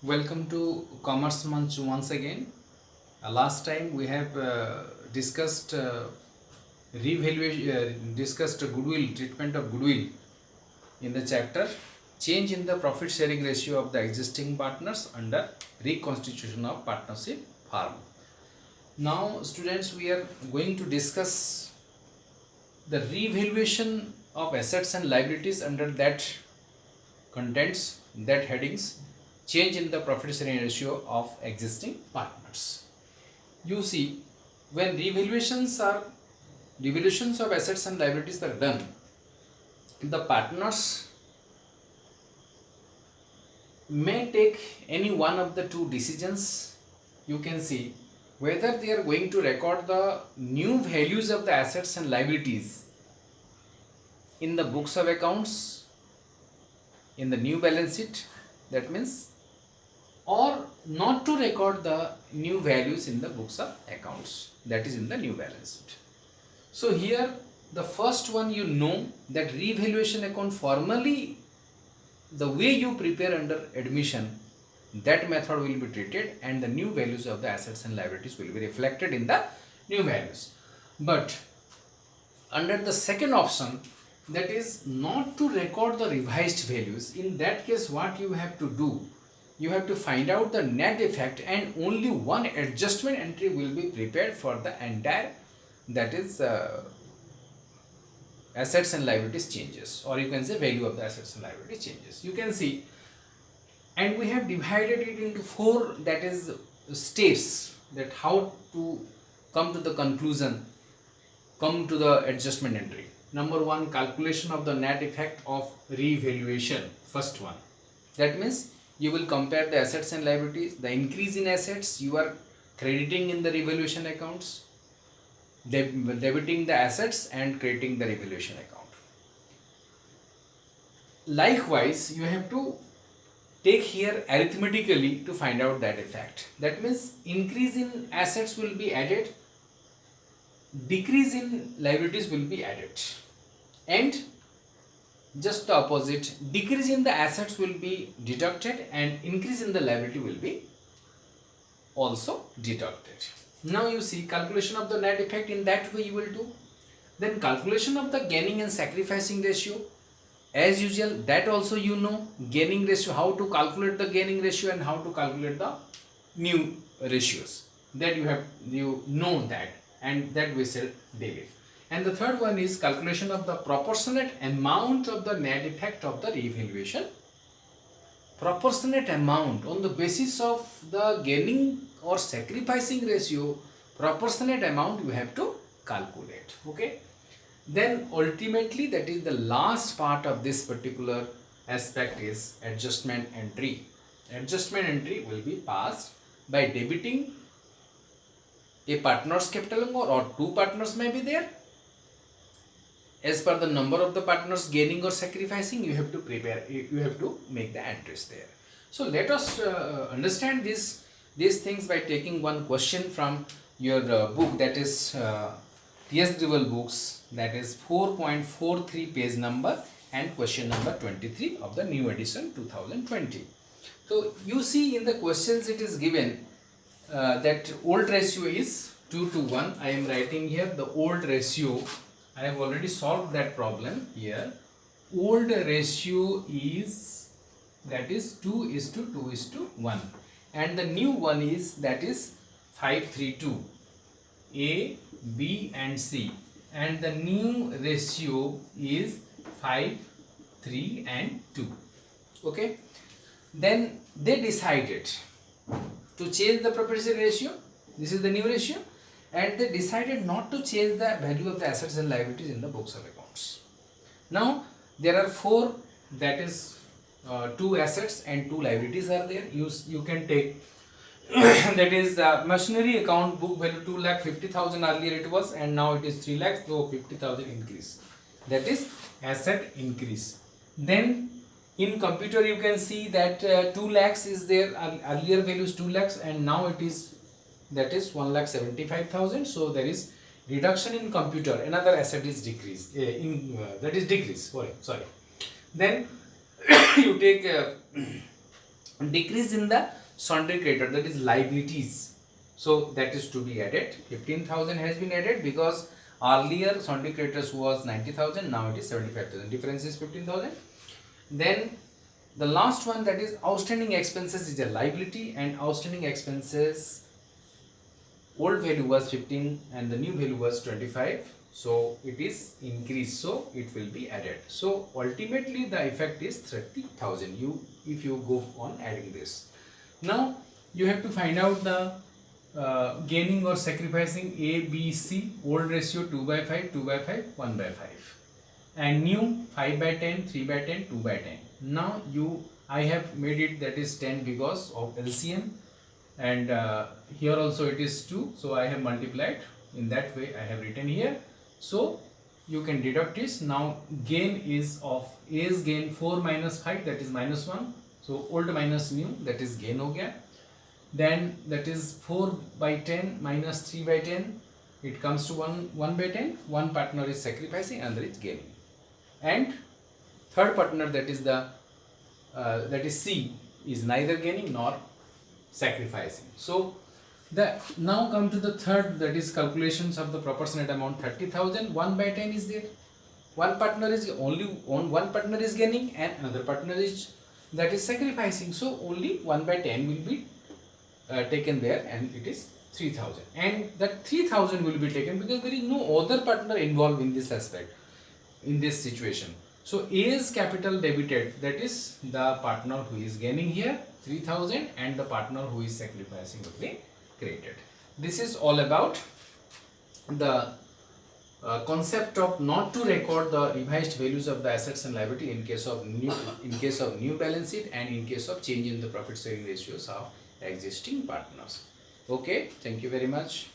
Welcome to Commerce Munch once again. Last time we have discussed discussed goodwill, treatment of goodwill in the chapter change in the profit sharing ratio of the existing partners under reconstitution of partnership firm. Now, students, we are going to discuss the revaluation of assets and liabilities under that contents, that headings, change in the profit sharing ratio of existing partners. You see, when revaluations of assets and liabilities are done, the partners may take any one of the two decisions. You can see whether they are going to record the new values of the assets and liabilities in the books of accounts, in the new balance sheet, that means, or not to record the new values in the books of accounts, that is in the new balance sheet. So here the first one, you know that revaluation account formally, the way you prepare under admission, that method will be treated and the new values of the assets and liabilities will be reflected in the new values. But under the second option, that is not to record the revised values, in that case what you have to do, you have to find out the net effect and only one adjustment entry will be prepared for the entire, that is assets and liabilities changes, or you can say value of the assets and liability changes. You can see, and we have divided it into four, that is steps, that how to come to the conclusion, come to the adjustment entry. Number one, calculation of the net effect of revaluation. First one, that means you will compare the assets and liabilities. The increase in assets you are crediting in the revaluation accounts, debiting the assets and crediting the revaluation account. Likewise, you have to take here arithmetically to find out that effect. That means increase in assets will be added, decrease in liabilities will be added, and just the opposite, decrease in the assets will be deducted and increase in the liability will be also deducted. Now you see, calculation of the net effect, in that way you will do. Then calculation of the gaining and sacrificing ratio, as usual, that also you know, gaining ratio, how to calculate the gaining ratio and how to calculate the new ratios, that you know that, and that we shall deal it. And the third one is calculation of the proportionate amount of the net effect of the revaluation. Proportionate amount, on the basis of the gaining or sacrificing ratio, proportionate amount you have to calculate. Okay, then ultimately, that is the last part of this particular aspect, is adjustment entry. Adjustment entry will be passed by debiting a partner's capital, or two partners may be there. As per the number of the partners gaining or sacrificing, you have to make the entries there. So let us understand these things by taking one question from your book, that is T.S. Grewal books, that is 4.43 page number and question number 23 of the new edition 2020. So you see, in the questions it is given that old ratio is 2 to 1. I am writing here the old ratio. I have already solved that problem here. Old ratio is, that is 2 is to 2 is to 1, and the new one is, that is 5:3:2, A, B and C, and the new ratio is 5:3 and 2. Okay, then they decided to change the proportion ratio. This is the new ratio, and they decided not to change the value of the assets and liabilities in the books of accounts. Now there are four, that is two assets and two liabilities are there. You can take that is machinery account book value 2,50,000, earlier it was, and now it is 3 lakhs, so 50,000 increase, that is asset increase. Then in computer you can see that 2 lakhs is there, earlier value is 2 lakhs and now it is, that is 1,75,000, so there is reduction in computer, another asset is decreased, that is decrease, sorry. Then you take Decrease in the sundry creditor, that is liabilities, so that is to be added. 15,000 has been added because earlier sundry creditors was 90,000, now it is 75,000, difference is 15,000. Then the last one, that is outstanding expenses, is a liability, and outstanding expenses, old value was 15 and the new value was 25, so it is increased, so it will be added. So ultimately the effect is 30,000 you if you go on adding this. Now you have to find out the gaining or sacrificing A, B, C. Old ratio 2 by 5, 2 by 5, 1 by 5, and new 5 by 10, 3 by 10, 2 by 10. Now I have made it that is 10 because of LCM, and here also it is 2, so I have multiplied in that way, I have written here. So you can deduct this. Now gain is of A's gain 4 minus 5, that is minus 1, so old minus new, that is gain ho gaya. Then that is 4 by 10 minus 3 by 10, it comes to 1 by 10. One partner is sacrificing, another is gaining, and third partner, that is the that is C, is neither gaining nor sacrificing. So now come to the third, that is calculations of the proportionate amount. 30,000, 1 by 10 is there. One partner is one partner is gaining and another partner is that is sacrificing. So only 1 by 10 will be taken there, and it is 3,000. And that 3,000 will be taken because there is no other partner involved in this aspect, in this situation. So A's capital debited, that is the partner who is gaining here 3,000, and the partner who is sacrificing will be credited. This is all about the concept of not to record the revised values of the assets and liability in case of new balance sheet, and in case of change in the profit sharing ratios of existing partners. Okay, thank you very much.